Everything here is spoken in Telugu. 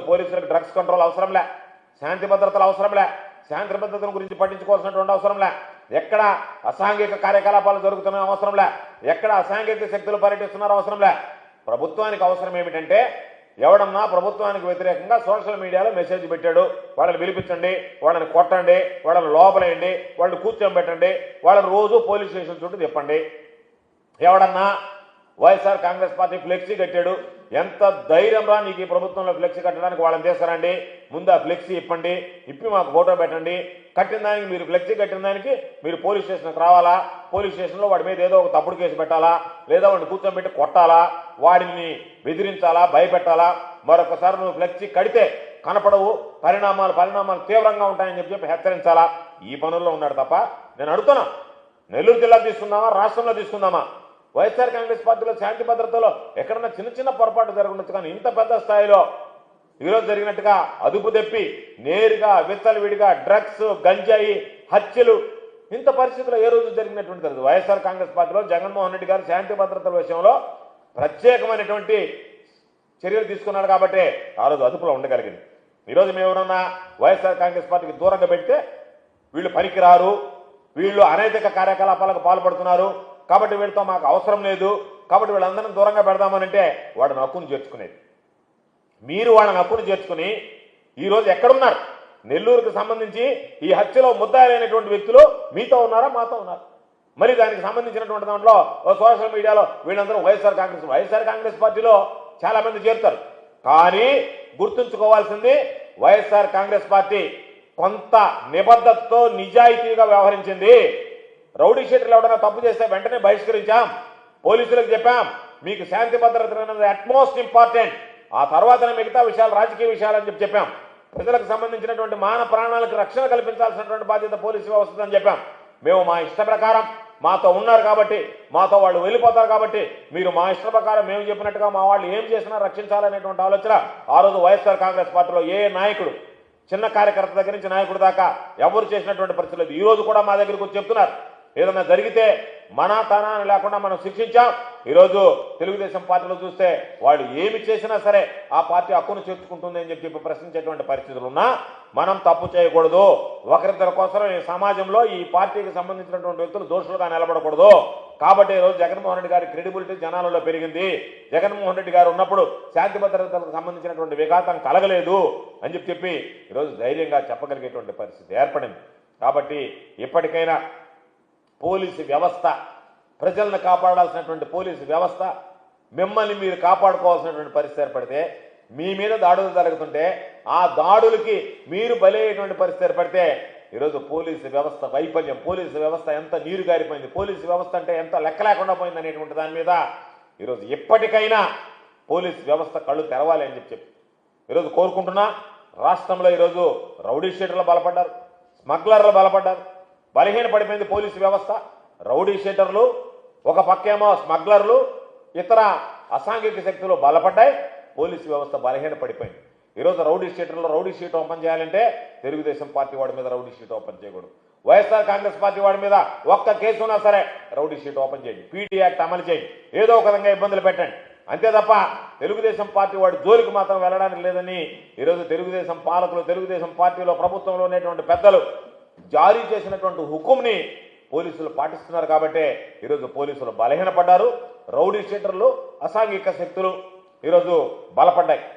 పోలీసులకు డ్రగ్స్ కంట్రోల్ అవసరంలే, శాంతి భద్రతలు అవసరంలే, శాంతి భద్రతల గురించి పట్టించుకోవాల్సినటువంటి అవసరంలే, ఎక్కడ అసాంఘిక కార్యకలాపాలు జరుగుతున్న అవసరంలే, ఎక్కడ అసాంఘిక శక్తులు పర్యటిస్తున్నారో అవసరంలే. ప్రభుత్వానికి అవసరం ఏమిటంటే ఎవడన్నా ప్రభుత్వానికి వ్యతిరేకంగా సోషల్ మీడియాలో మెసేజ్ పెట్టాడు, వాళ్ళని పిలిపించండి, వాళ్ళని కొట్టండి, వాళ్ళని లోపలేయండి, వాళ్ళని కూర్చోబెట్టండి, వాళ్ళని రోజు పోలీస్ స్టేషన్ చుట్టూ తిప్పండి. ఎవడన్నా వైఎస్ఆర్ కాంగ్రెస్ పార్టీ ఫ్లెక్సీ కట్టాడు, ఎంత ధైర్యం రా నీకు ఈ ప్రభుత్వంలో ఫ్లెక్సీ కట్టడానికి, వాళ్ళని తీసుకురండి, ముందు ఆ ఫ్లెక్సీ ఇప్పండి, ఇప్పి మాకు ఫోటో పెట్టండి, కట్టిన దానికి మీరు ఫ్లెక్సీ కట్టిన దానికి మీరు పోలీస్ స్టేషన్కి రావాలా, పోలీస్ స్టేషన్లో వాడి మీద ఏదో ఒక తప్పుడు కేసు పెట్టాలా, లేదా వాడిని కూర్చోబెట్టి కొట్టాలా, వాడిని బెదిరించాలా, భయపెట్టాలా. మరొకసారి నువ్వు ఫ్లెక్సీ కడితే కనపడవు, పరిణామాలు తీవ్రంగా ఉంటాయని చెప్పి హెచ్చరించాలా. ఈ పనుల్లో ఉన్నాడు తప్ప నేను అడుగుతున్నా, నెల్లూరు జిల్లా తీసుకుందామా, రాష్ట్రంలో తీసుకుందామా, వైఎస్ఆర్ కాంగ్రెస్ పార్టీలో శాంతి భద్రతలో ఎక్కడన్నా చిన్న పొరపాటు జరగవచ్చు, కానీ ఇంత పెద్ద స్థాయిలో ఈరోజు జరిగినట్టుగా అదుపు తెప్పి నేరుగా విచ్చలవిడిగా డ్రగ్స్, గంజాయి, హత్యలు, ఇంత పరిస్థితుల్లో ఏ రోజు జరిగినటువంటి తెలియదు. వైఎస్ఆర్ కాంగ్రెస్ పార్టీలో జగన్మోహన్ రెడ్డి గారు శాంతి భద్రతల విషయంలో ప్రత్యేకమైనటువంటి చర్యలు తీసుకున్నాడు కాబట్టి ఆ రోజు అదుపులో ఉండగలిగింది. ఈరోజు మేము ఎవరన్నా వైఎస్ఆర్ కాంగ్రెస్ పార్టీకి దూరంగా పెడితే వీళ్ళు పనికిరారు, వీళ్ళు అనైతిక కార్యకలాపాలకు పాల్పడుతున్నారు కాబట్టి వీళ్ళతో మాకు అవసరం లేదు, కాబట్టి వీళ్ళందరినీ దూరంగా పెడదామనంటే వాడిని హక్కును చేర్చుకునేది. మీరు వాళ్ళని హక్కును చేర్చుకుని ఈరోజు ఎక్కడున్నారు? నెల్లూరుకు సంబంధించి ఈ హత్యలో ముద్దాయిలైనటువంటి వ్యక్తులు మీతో ఉన్నారా, మాతో ఉన్నారు? మరి దానికి సంబంధించినటువంటి దాంట్లో సోషల్ మీడియాలో వీళ్ళందరూ వైఎస్ఆర్ కాంగ్రెస్ పార్టీలో చాలా మంది చేరుతారు. కానీ గుర్తుంచుకోవాల్సింది, వైఎస్ఆర్ కాంగ్రెస్ పార్టీ కొంత నిబద్ధతతో నిజాయితీగా వ్యవహరించింది. రౌడీ షీటర్లు ఎవరైనా తప్పు చేస్తే వెంటనే బహిష్కరించాం, పోలీసులకు చెప్పాం మీకు శాంతి భద్రత అనేది అట్మోస్ట్ ఇంపార్టెంట్, ఆ తర్వాతనే మిగతా విషయాలు రాజకీయ విషయాలు అని చెప్పాం. ప్రజలకు సంబంధించినటువంటి మాన ప్రాణాలకు రక్షణ కల్పించాల్సినటువంటి బాధ్యత పోలీసు వ్యవస్థ అని చెప్పాం. మేము మా ఇష్ట ప్రకారం, మాతో ఉన్నారు కాబట్టి, మాతో వాళ్ళు వెళ్ళిపోతారు కాబట్టి మీరు మా ఇష్ట ప్రకారం మేము చెప్పినట్టుగా మా వాళ్ళు ఏం చేసినా రక్షించాలనేటువంటి ఆలోచన ఆ రోజు వైఎస్ఆర్ కాంగ్రెస్ పార్టీలో ఏ నాయకుడు, చిన్న కార్యకర్త దగ్గర నుంచి నాయకుడు దాకా ఎవరు చేసినటువంటి పరిస్థితి లేదు. ఈ రోజు కూడా మా దగ్గరికి వచ్చి చెప్తున్నారు, ఏదన్నా జరిగితే మన తనాన్ని లేకుండా మనం శిక్షించాం. ఈరోజు తెలుగుదేశం పార్టీలో చూస్తే వాళ్ళు ఏమి చేసినా సరే ఆ పార్టీ హక్కును చేర్చుకుంటుంది అని చెప్పి ప్రశ్నించేటువంటి పరిస్థితులు ఉన్నా మనం తప్పు చేయకూడదు. ఒకరిద్దరి కోసం ఈ సమాజంలో ఈ పార్టీకి సంబంధించినటువంటి వ్యక్తులు దోషులుగా నిలబడకూడదు. కాబట్టి ఈరోజు జగన్మోహన్ రెడ్డి గారి క్రెడిబిలిటీ జనాలలో పెరిగింది. జగన్మోహన్ రెడ్డి గారు ఉన్నప్పుడు శాంతి భద్రతలకు సంబంధించినటువంటి విఘాతం కలగలేదు అని చెప్పి ఈరోజు ధైర్యంగా చెప్పగలిగేటువంటి పరిస్థితి ఏర్పడింది. కాబట్టి ఇప్పటికైనా పోలీసు వ్యవస్థ, ప్రజలను కాపాడాల్సినటువంటి పోలీసు వ్యవస్థ, మిమ్మల్ని మీరు కాపాడుకోవాల్సినటువంటి పరిస్థితి ఏర్పడితే, మీ మీద దాడులు జరుగుతుంటే ఆ దాడులకి మీరు బలయ్యేటువంటి పరిస్థితి ఏర్పడితే ఈరోజు పోలీసు వ్యవస్థ వైఫల్యం, పోలీసు వ్యవస్థ ఎంత నీరు గారిపోయింది, పోలీసు వ్యవస్థ అంటే ఎంత లెక్క లేకుండా పోయింది అనేటువంటి దాని మీద ఈరోజు ఎప్పటికైనా పోలీసు వ్యవస్థ కళ్ళు తెరవాలి అని చెప్పి ఈరోజు కోరుకుంటున్నా. రాష్ట్రంలో ఈరోజు రౌడీ షీటర్లు బలపడ్డారు, స్మగ్లర్లు బలపడ్డారు, బలహీన పడిపోయింది పోలీసు వ్యవస్థ. రౌడీ షీటర్లు ఒక పక్కేమో, స్మగ్లర్లు, ఇతర అసాంఘిక శక్తులు బలపడ్డాయి, పోలీసు వ్యవస్థ బలహీన పడిపోయింది. ఈరోజు రౌడీ షీటర్లు రౌడీ షీట్ ఓపెన్ చేయాలంటే తెలుగుదేశం పార్టీ వాడి మీద రౌడీ షీట్ ఓపెన్ చేయకూడదు. వైఎస్ఆర్ కాంగ్రెస్ పార్టీ వాడి మీద ఒక్క కేసు ఉన్నా సరే రౌడీ షీట్ ఓపెన్ చేయండి, పీటీ యాక్ట్ అమలు చేయండి, ఏదో ఒక విధంగా ఇబ్బందులు పెట్టండి. అంతే తప్ప తెలుగుదేశం పార్టీ వాడి జోలికి మాత్రం వెళ్ళడానికి లేదని ఈరోజు తెలుగుదేశం పాలకులు, తెలుగుదేశం పార్టీలో ప్రభుత్వంలో ఉన్నటువంటి పెద్దలు జారీ చేసినటువంటి హుకుంని పోలీసులు పాటిస్తున్నారు. కాబట్టి ఈరోజు పోలీసులు బలహీనపడ్డారు, రౌడీ షీటర్లు, అసాంఘిక శక్తులు ఈరోజు బలపడ్డాయి.